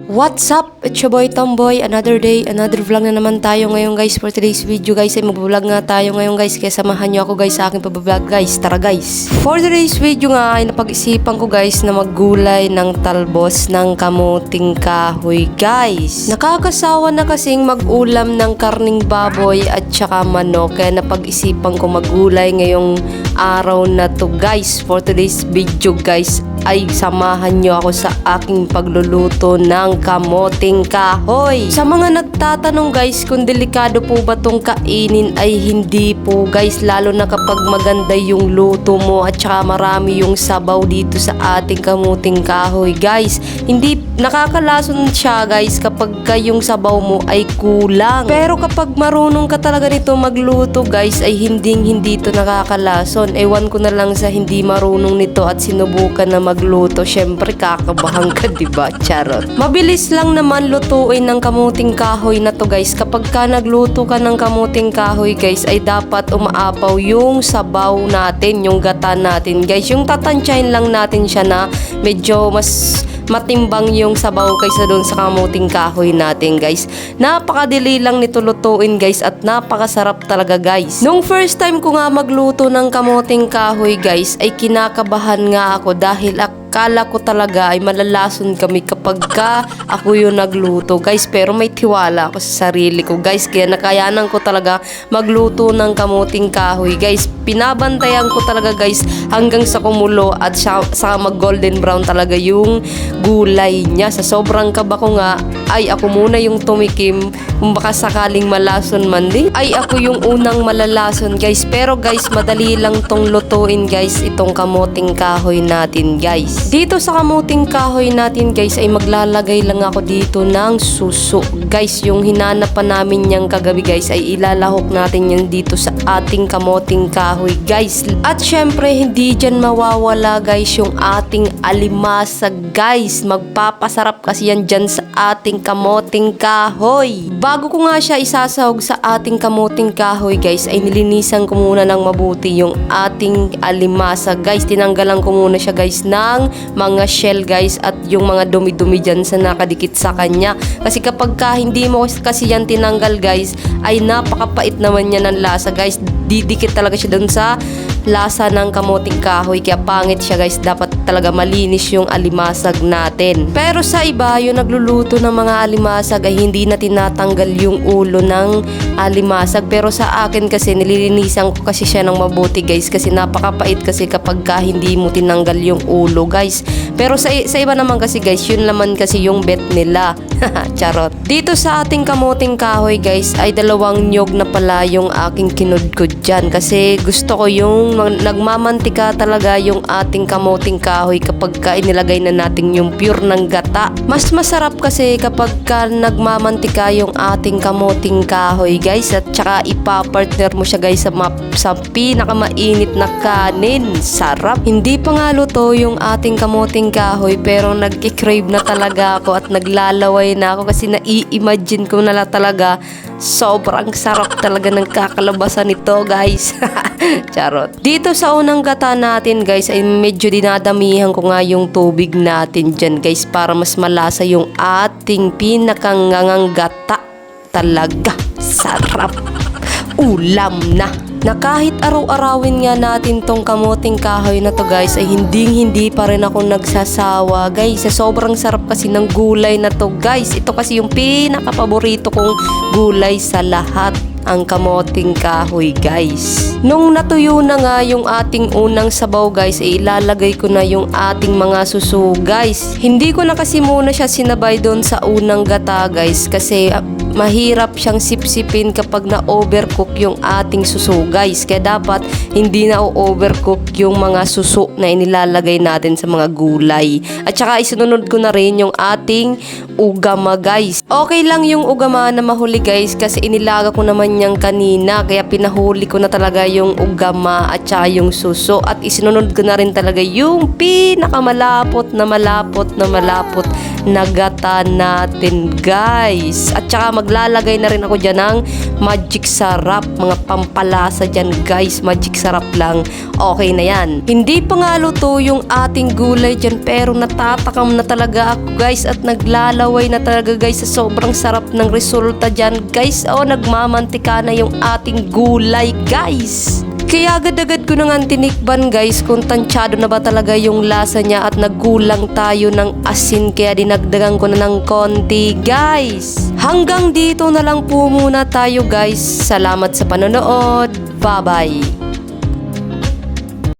What's up? It's your boy Tomboy. Another day, another vlog na naman tayo ngayon guys. For today's video guys ay mag-vlog nga tayo ngayon guys. Kaya samahan nyo ako guys sa aking pag-vlog guys. Tara guys. For today's video nga ay napag-isipan ko guys na maggulay ng talbos ng kamuting kahoy guys. Nakakasawa na kasing mag-ulam ng karning baboy at saka manok. Kaya napag-isipan ko maggulay ngayong araw na to guys. For today's video guys ay samahan nyo ako sa aking pagluluto ng kamuting kahoy. Sa mga nagtatanong guys kung delikado po ba tong kainin ay hindi po guys, lalo na kapag maganda yung luto mo at saka marami yung sabaw dito sa ating kamuting kahoy guys. Hindi nakakalason siya guys kapag yung sabaw mo ay kulang. Pero kapag marunong ka talaga nito magluto guys ay hindi to nakakalason. Ewan ko na lang sa hindi marunong nito at sinubukan na magluto, syempre kakabahan ka, diba? Charot. Mabilis lang naman lutuin ng kamuting kahoy na to guys. Kapag ka nagluto ka ng kamuting kahoy guys ay dapat umaapaw yung sabaw natin, yung gata natin guys. Yung tatansyahin lang natin siya na medyo mas matimbang yung sabaw kaysa doon sa kamuting kahoy natin guys. Napakadali lang nito lutuin guys at napakasarap talaga guys. Nung first time ko nga magluto ng kamuting kahoy guys ay kinakabahan nga ako dahil akala ko talaga ay malalason kami kapag ka ako yung nagluto guys, pero may tiwala ako sa sarili ko guys, kaya nakayanan ko talaga magluto ng kamuting kahoy guys. Pinabantayan ko talaga guys hanggang sa kumulo at sa mag golden brown talaga yung gulay niya. Sa sobrang kaba ko nga ay ako muna yung tumikim, kung baka sakaling malason man din ay ako yung unang malalason guys. Pero guys madali lang tong lutuin guys itong kamuting kahoy natin guys. Dito sa kamuting kahoy natin guys ay maglalagay lang ako dito ng suso guys. Yung hinanapan namin niyang kagabi guys ay ilalahok natin yan dito sa ating kamuting kahoy guys. At syempre hindi dyan mawawala guys yung ating alimasag guys. Magpapasarap kasi yan dyan sa ating kamuting kahoy. Bago ko nga siya isasahog sa ating kamuting kahoy guys ay nilinisan ko muna ng mabuti yung ating alimasag guys. Tinanggalan ko muna siya guys ng mga shell guys at yung mga dumi-dumi dyan sa nakadikit sa kanya. Kasi kapag hindi mo kasi yan tinanggal guys ay napakapait naman yan ng lasa guys. Didikit talaga siya dun sa lasa ng kamuting kahoy, kaya pangit siya guys. Dapat talaga malinis yung alimasag natin. Pero sa iba yung nagluluto ng mga alimasag ay hindi na tinatanggal yung ulo ng alimasag. Pero sa akin kasi nililinisan ko kasi siya ng mabuti guys, kasi napakapait kasi kapag hindi mo tinanggal yung ulo guys. Pero sa iba naman kasi guys yun naman kasi yung bet nila. Charot. Dito sa ating kamuting kahoy guys ay dalawang nyog na pala yung aking kinudkod dyan, kasi gusto ko yung nagmamantika talaga yung ating kamuting kahoy kapag inilagay na natin yung pure ng gata. Mas masarap kasi kapag nagmamantika yung ating kamuting kahoy guys at saka ipapartner mo siya guys sa pinakamainit na kanin. Sarap. Hindi pa nga luto yung ating kamuting kahoy pero nagki-crave na talaga ako at naglalaway na ako kasi nai-imagine ko na talaga sobrang sarap talaga ng kakalabasan nito guys. Charot. Dito sa unang gata natin guys ay medyo dinadamihan ko nga yung tubig natin dyan guys para mas malasa yung ating pinakangangang gata. Talaga sarap. Ulam na kahit araw-arawin nga natin tong kamuting kahoy na to guys ay hindi pa rin ako nagsasawa guys. Sa sobrang sarap kasi ng gulay na to guys. Ito kasi yung pinaka-paborito kong gulay sa lahat, ang kamuting kahoy guys. Nung natuyo na nga yung ating unang sabaw guys ay ilalagay ko na yung ating mga suso guys. Hindi ko na kasi muna siya sinabay doon sa unang gata guys kasi mahirap siyang sipsipin kapag na-overcook yung ating suso guys. Kaya dapat hindi na overcook yung mga suso na inilalagay natin sa mga gulay. At saka isunod ko na rin yung ating ugama guys. Okay lang yung ugama na mahuli guys kasi inilaga ko naman yan kanina kaya pinahuli ko na talaga yung ugama at saka yung suso at isinunod ko na rin talaga yung pinakamalapot na gata natin guys. At saka maglalagay na rin ako dyan ng magic sarap, mga pampalasa dyan guys, magic sarap lang. Okay na yan. Hindi pa nga luto yung ating gulay dyan pero natatakam na talaga ako guys at naglalaway na talaga guys sa sobrang sarap ng resulta dyan guys. Nagmamantika na yung ating gulay guys. Kaya agad-agad ko na nga tinikban guys kung tansyado na ba talaga yung lasa niya at nagkulang tayo ng asin kaya dinagdagan ko na ng konti guys. Hanggang dito na lang po muna tayo guys. Salamat sa panonood. Bye-bye.